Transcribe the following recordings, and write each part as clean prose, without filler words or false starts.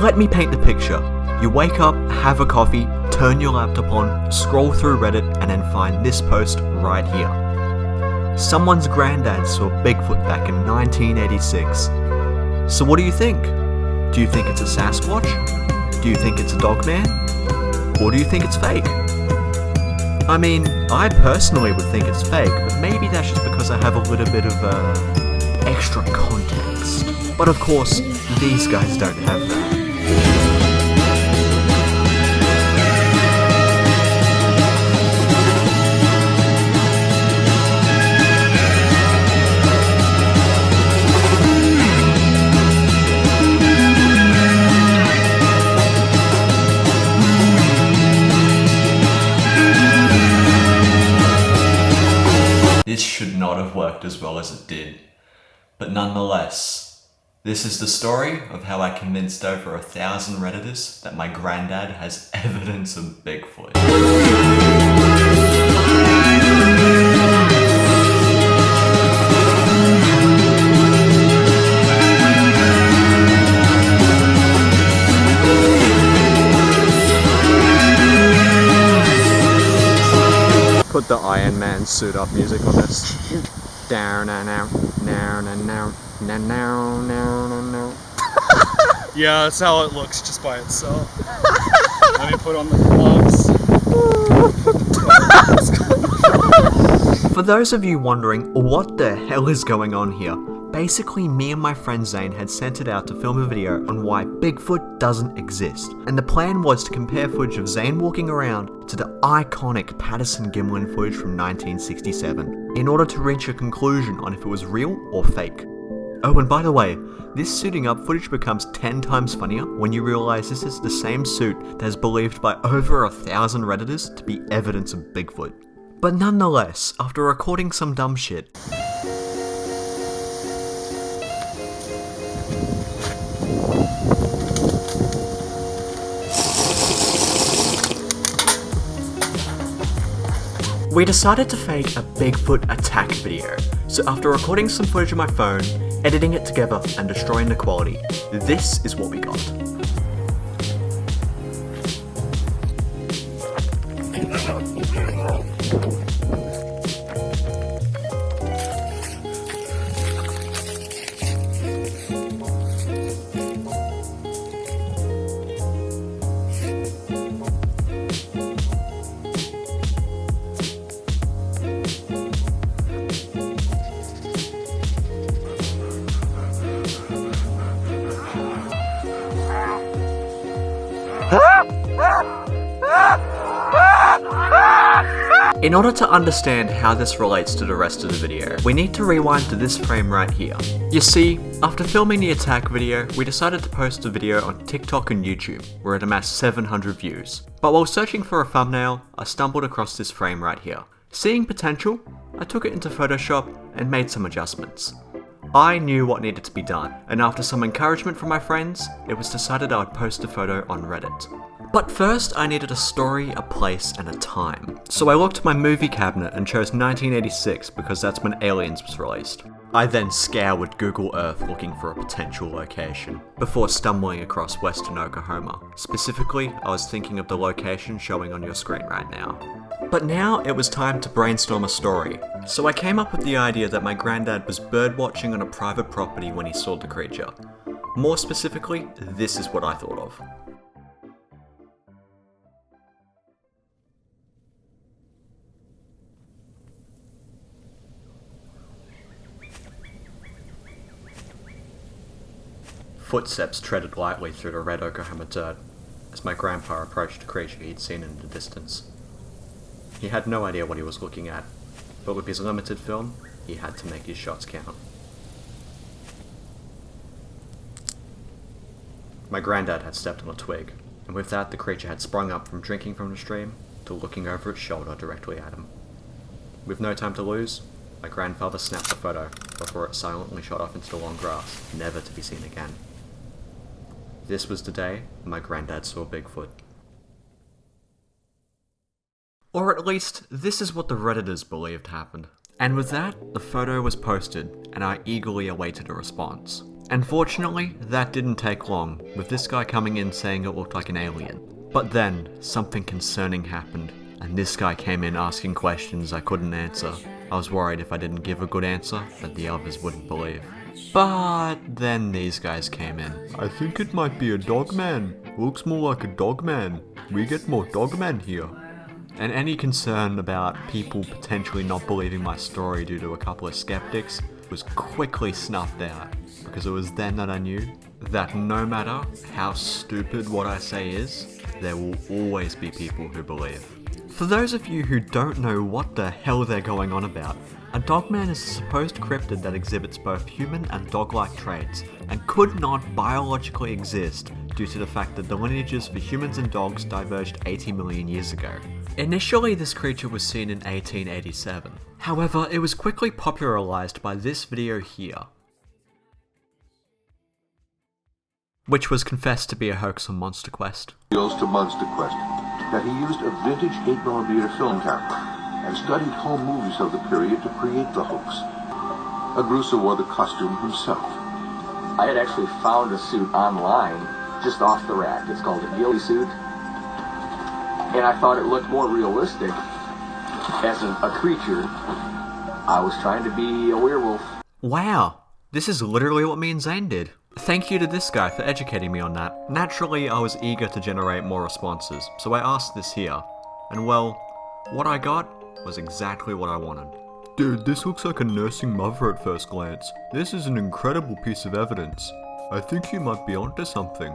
Let me paint the picture. You wake up, have a coffee, turn your laptop on, scroll through Reddit, and then find this post right here. Someone's granddad saw Bigfoot back in 1986. So what do you think? Do you think it's a Sasquatch? Do you think it's a Dogman? Or do you think it's fake? I mean, I personally would think it's fake, but maybe that's just because I have a little bit of extra context. But of course, these guys don't have that. This should not have worked as well as it did. But nonetheless, this is the story of how I convinced over 1,000 Redditors that my granddad has evidence of Bigfoot. Put the Iron Man suit up music on this. Down and out, down and out, down, down, down. Yeah, that's how it looks just by itself. Let me put on the gloves. For those of you wondering what the hell is going on here, basically me and my friend Zane had sent it out to film a video on why Bigfoot doesn't exist, and the plan was to compare footage of Zane walking around to the iconic Paterson gymlan footage from 1967, in order to reach a conclusion on if it was real or fake. Oh, and by the way, this suiting up footage becomes 10 times funnier when you realise this is the same suit that is believed by over 1,000 Redditors to be evidence of Bigfoot. But nonetheless, after recording some dumb shit, we decided to fake a Bigfoot attack video. So after recording some footage on my phone, editing it together and destroying the quality, this is what we got. In order to understand how this relates to the rest of the video, we need to rewind to this frame right here. You see, after filming the attack video, we decided to post the video on TikTok and YouTube, where it amassed 700 views. But while searching for a thumbnail, I stumbled across this frame right here. Seeing potential, I took it into Photoshop and made some adjustments. I knew what needed to be done, and after some encouragement from my friends, it was decided I would post the photo on Reddit. But first, I needed a story, a place, and a time. So I looked at my movie cabinet and chose 1986 because that's when Aliens was released. I then scoured Google Earth looking for a potential location, before stumbling across Western Oklahoma. Specifically, I was thinking of the location showing on your screen right now. But now it was time to brainstorm a story. So I came up with the idea that my granddad was birdwatching on a private property when he saw the creature. More specifically, this is what I thought of. Footsteps treaded lightly through the red Oklahoma dirt as my grandpa approached a creature he'd seen in the distance. He had no idea what he was looking at, but with his limited film, he had to make his shots count. My granddad had stepped on a twig, and with that the creature had sprung up from drinking from the stream to looking over its shoulder directly at him. With no time to lose, my grandfather snapped the photo before it silently shot off into the long grass, never to be seen again. This was the day my granddad saw Bigfoot. Or at least, this is what the Redditors believed happened. And with that, the photo was posted, and I eagerly awaited a response. Unfortunately, that didn't take long, with this guy coming in saying it looked like an alien. But then, something concerning happened, and this guy came in asking questions I couldn't answer. I was worried if I didn't give a good answer, that the others wouldn't believe. But then these guys came in. I think it might be a dogman. Looks more like a dogman. We get more dogmen here. And any concern about people potentially not believing my story due to a couple of skeptics was quickly snuffed out, because it was then that I knew that no matter how stupid what I say is, there will always be people who believe. For those of you who don't know what the hell they're going on about, a dogman is a supposed cryptid that exhibits both human and dog-like traits, and could not biologically exist due to the fact that the lineages for humans and dogs diverged 80 million years ago. Initially, this creature was seen in 1887. However, it was quickly popularized by this video here, which was confessed to be a hoax on Monster Quest. To Monster Quest that he used a vintage 8mm film camera and studied home movies of the period to create the hoax. Agrusa wore the costume himself. I had actually found a suit online just off the rack. It's called a ghillie suit. And I thought it looked more realistic as a creature. I was trying to be a werewolf. Wow, this is literally what me and Zane did. Thank you to this guy for educating me on that. Naturally, I was eager to generate more responses, so I asked this here. And well, what I got was exactly what I wanted. Dude, this looks like a nursing mother at first glance. This is an incredible piece of evidence. I think you might be onto something.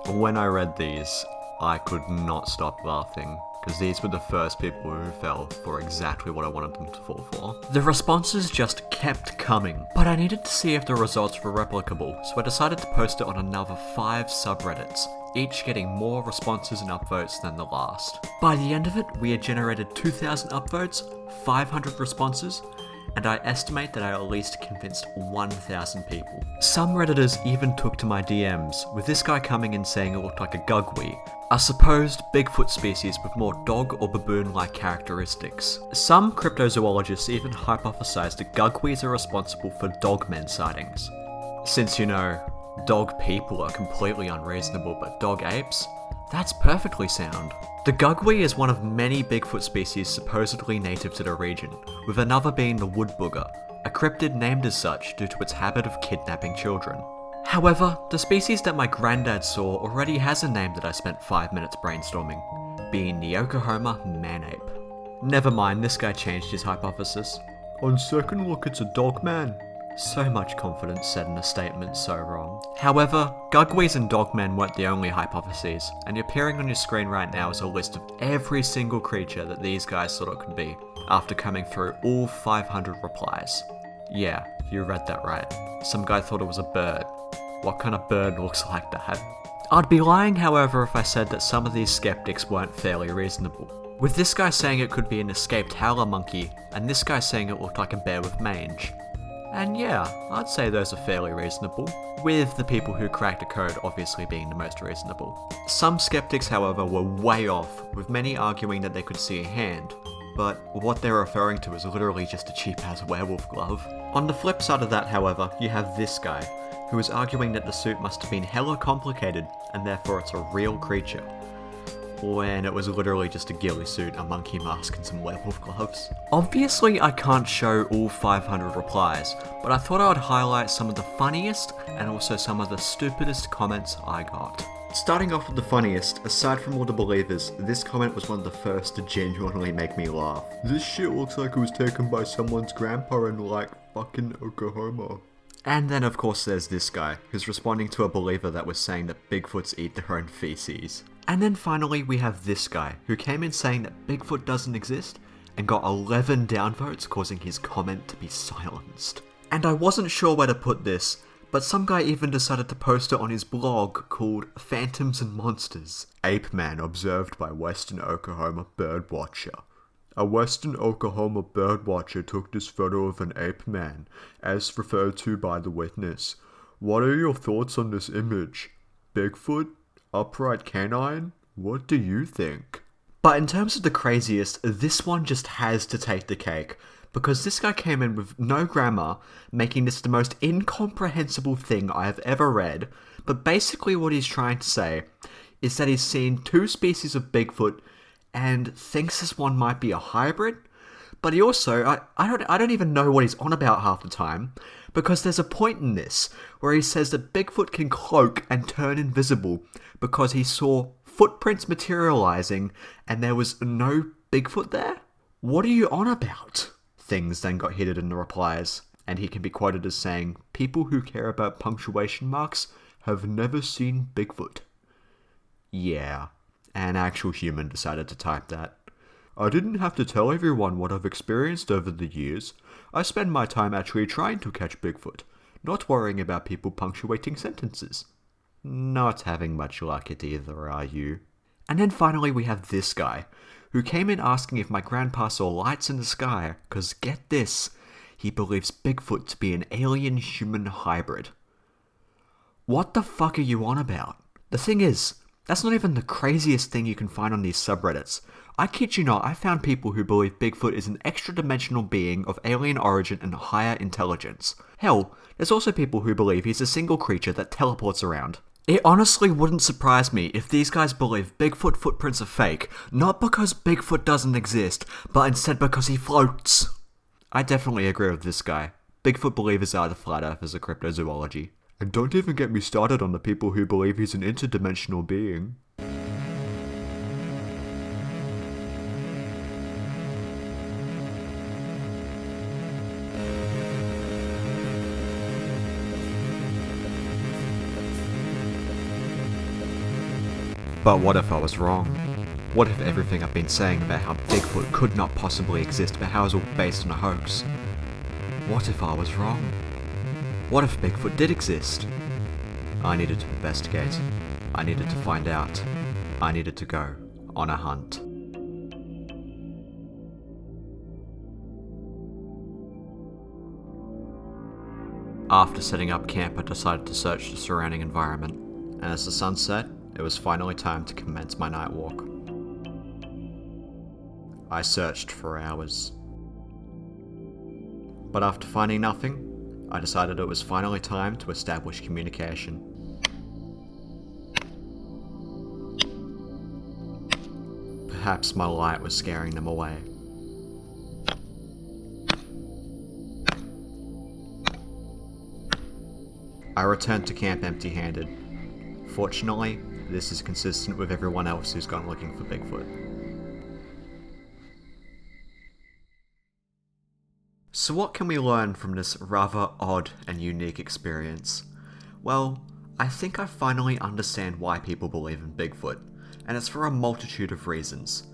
When I read these, I could not stop laughing, because these were the first people who fell for exactly what I wanted them to fall for. The responses just kept coming, but I needed to see if the results were replicable, so I decided to post it on another 5 subreddits, each getting more responses and upvotes than the last. By the end of it, we had generated 2,000 upvotes, 500 responses, and I estimate that I at least convinced 1,000 people. Some Redditors even took to my DMs, with this guy coming in saying it looked like a gugwe, a supposed Bigfoot species with more dog or baboon-like characteristics. Some cryptozoologists even hypothesized that gugwees are responsible for dogmen sightings. Since, you know, dog people are completely unreasonable, but dog apes? That's perfectly sound. The gugwe is one of many Bigfoot species supposedly native to the region, with another being the wood booger, a cryptid named as such due to its habit of kidnapping children. However, the species that my granddad saw already has a name that I spent 5 minutes brainstorming, being the Oklahoma man-ape. Never mind, this guy changed his hypothesis. On second look, it's a dogman. So much confidence said in a statement so wrong. However, gugwees and dogmen weren't the only hypotheses, and appearing on your screen right now is a list of every single creature that these guys thought it could be, after coming through all 500 replies. Yeah, you read that right. Some guy thought it was a bird. What kind of bird looks like that? I'd be lying, however, if I said that some of these skeptics weren't fairly reasonable. With this guy saying it could be an escaped howler monkey, and this guy saying it looked like a bear with mange. And yeah, I'd say those are fairly reasonable, with the people who cracked a code obviously being the most reasonable. Some skeptics, however, were way off, with many arguing that they could see a hand, but what they're referring to is literally just a cheap-ass werewolf glove. On the flip side of that, however, you have this guy, who is arguing that the suit must have been hella complicated, and therefore it's a real creature, when it was literally just a ghillie suit, a monkey mask, and some werewolf gloves. Obviously, I can't show all 500 replies, but I thought I would highlight some of the funniest and also some of the stupidest comments I got. Starting off with the funniest, aside from all the believers, this comment was one of the first to genuinely make me laugh. This shit looks like it was taken by someone's grandpa in like fucking Oklahoma. And then of course there's this guy, who's responding to a believer that was saying that Bigfoots eat their own feces. And then finally we have this guy, who came in saying that Bigfoot doesn't exist, and got 11 downvotes, causing his comment to be silenced. And I wasn't sure where to put this, but some guy even decided to post it on his blog called Phantoms and Monsters. Ape man observed by Western Oklahoma birdwatcher. A Western Oklahoma birdwatcher took this photo of an ape man, as referred to by the witness. What are your thoughts on this image? Bigfoot? Upright canine? What do you think? But in terms of the craziest, this one just has to take the cake, because this guy came in with no grammar, making this the most incomprehensible thing I have ever read. But basically what he's trying to say is that he's seen 2 species of Bigfoot and thinks this one might be a hybrid. But he also, I don't even know what he's on about half the time, because there's a point in this where he says that Bigfoot can cloak and turn invisible because he saw footprints materializing and there was no Bigfoot there? What are you on about? Things then got hidden in the replies, and he can be quoted as saying, "People who care about punctuation marks have never seen Bigfoot." Yeah, an actual human decided to type that. "I didn't have to tell everyone what I've experienced over the years. I spend my time actually trying to catch Bigfoot, not worrying about people punctuating sentences." Not having much luck at either, are you? And then finally we have this guy, who came in asking if my grandpa saw lights in the sky, cause get this, he believes Bigfoot to be an alien-human hybrid. What the fuck are you on about? The thing is, that's not even the craziest thing you can find on these subreddits. I kid you not, I found people who believe Bigfoot is an extra-dimensional being of alien origin and higher intelligence. Hell, there's also people who believe he's a single creature that teleports around. It honestly wouldn't surprise me if these guys believe Bigfoot footprints are fake, not because Bigfoot doesn't exist, but instead because he floats. I definitely agree with this guy. Bigfoot believers are the flat earthers of cryptozoology. And don't even get me started on the people who believe he's an interdimensional being. But what if I was wrong? What if everything I've been saying about how Bigfoot could not possibly exist, but how it's all based on a hoax? What if I was wrong? What if Bigfoot did exist? I needed to investigate. I needed to find out. I needed to go on a hunt. After setting up camp, I decided to search the surrounding environment, and as the sun set, it was finally time to commence my night walk. I searched for hours. But after finding nothing, I decided it was finally time to establish communication. Perhaps my light was scaring them away. I returned to camp empty-handed. Fortunately, this is consistent with everyone else who's gone looking for Bigfoot. So what can we learn from this rather odd and unique experience? Well, I think I finally understand why people believe in Bigfoot, and it's for a multitude of reasons.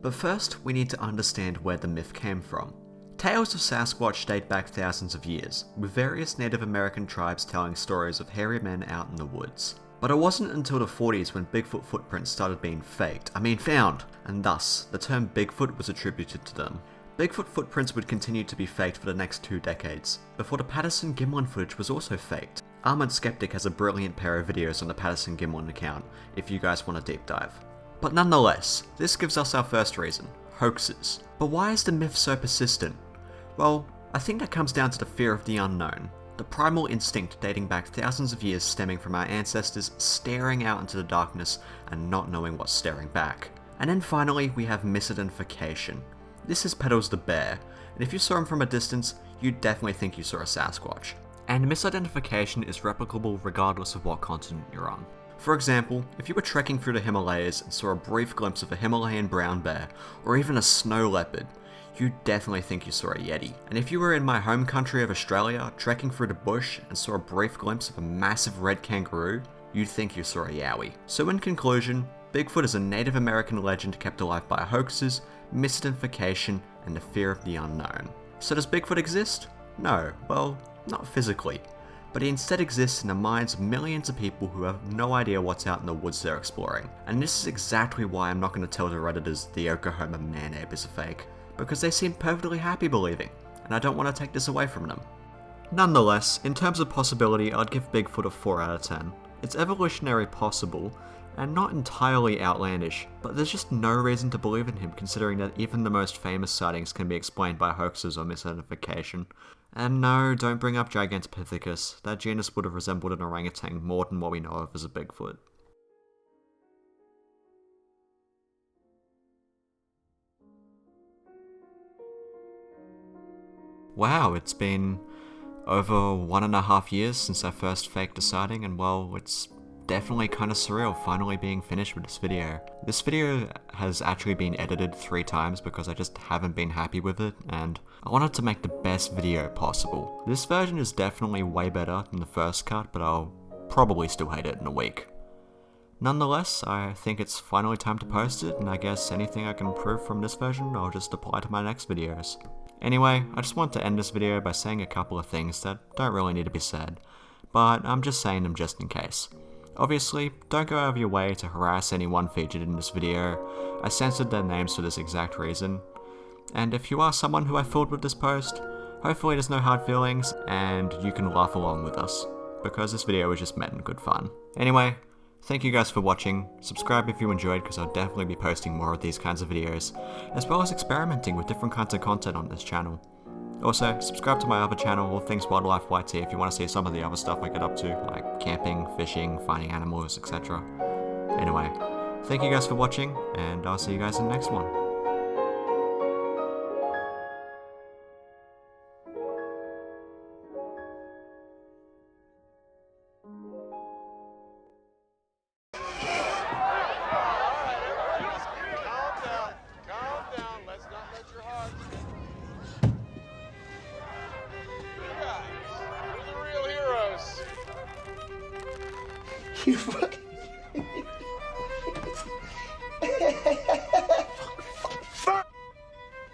But first, we need to understand where the myth came from. Tales of Sasquatch date back thousands of years, with various Native American tribes telling stories of hairy men out in the woods. But it wasn't until the 40s when Bigfoot footprints started being found, and thus, the term Bigfoot was attributed to them. Bigfoot footprints would continue to be faked for the next 2 decades, before the Paterson gymlan footage was also faked. Armored Skeptic has a brilliant pair of videos on the Paterson gymlan account, if you guys want a deep dive. But nonetheless, this gives us our first reason, hoaxes. But why is the myth so persistent? Well, I think that comes down to the fear of the unknown. The primal instinct dating back thousands of years stemming from our ancestors staring out into the darkness and not knowing what's staring back. And then finally, we have misidentification. This is Pedals the bear, and if you saw him from a distance, you'd definitely think you saw a Sasquatch. And misidentification is replicable regardless of what continent you're on. For example, if you were trekking through the Himalayas and saw a brief glimpse of a Himalayan brown bear, or even a snow leopard, you'd definitely think you saw a Yeti. And if you were in my home country of Australia, trekking through the bush and saw a brief glimpse of a massive red kangaroo, you'd think you saw a Yowie. So in conclusion, Bigfoot is a Native American legend kept alive by hoaxes, misidentification, and the fear of the unknown. So does Bigfoot exist? No, well, not physically, but he instead exists in the minds of millions of people who have no idea what's out in the woods they're exploring. And this is exactly why I'm not going to tell the Redditors the Oklahoma man ape is a fake, because they seem perfectly happy believing, and I don't want to take this away from them. Nonetheless, in terms of possibility, I'd give Bigfoot a 4 out of 10. It's evolutionary possible, and not entirely outlandish, but there's just no reason to believe in him considering that even the most famous sightings can be explained by hoaxes or misidentification. And no, don't bring up Gigantopithecus, that genus would have resembled an orangutan more than what we know of as a Bigfoot. Wow, it's been over 1.5 years since I first faked a sighting, and well, it's definitely kind of surreal finally being finished with this video. This video has actually been edited 3 times because I just haven't been happy with it, and I wanted to make the best video possible. This version is definitely way better than the first cut, but I'll probably still hate it in a week. Nonetheless, I think it's finally time to post it, and I guess anything I can improve from this version I'll just apply to my next videos. Anyway, I just want to end this video by saying a couple of things that don't really need to be said, but I'm just saying them just in case. Obviously, don't go out of your way to harass anyone featured in this video. I censored their names for this exact reason. And if you are someone who I fooled with this post, hopefully there's no hard feelings and you can laugh along with us, because this video was just meant in good fun. Anyway, thank you guys for watching. Subscribe if you enjoyed, because I'll definitely be posting more of these kinds of videos, as well as experimenting with different kinds of content on this channel. Also, subscribe to my other channel, All Things Wildlife YT, if you want to see some of the other stuff I get up to, like camping, fishing, finding animals, etc. Anyway, thank you guys for watching, and I'll see you guys in the next one. Calm down. Let's not let your heart. Guys, we're the real heroes. You fucking...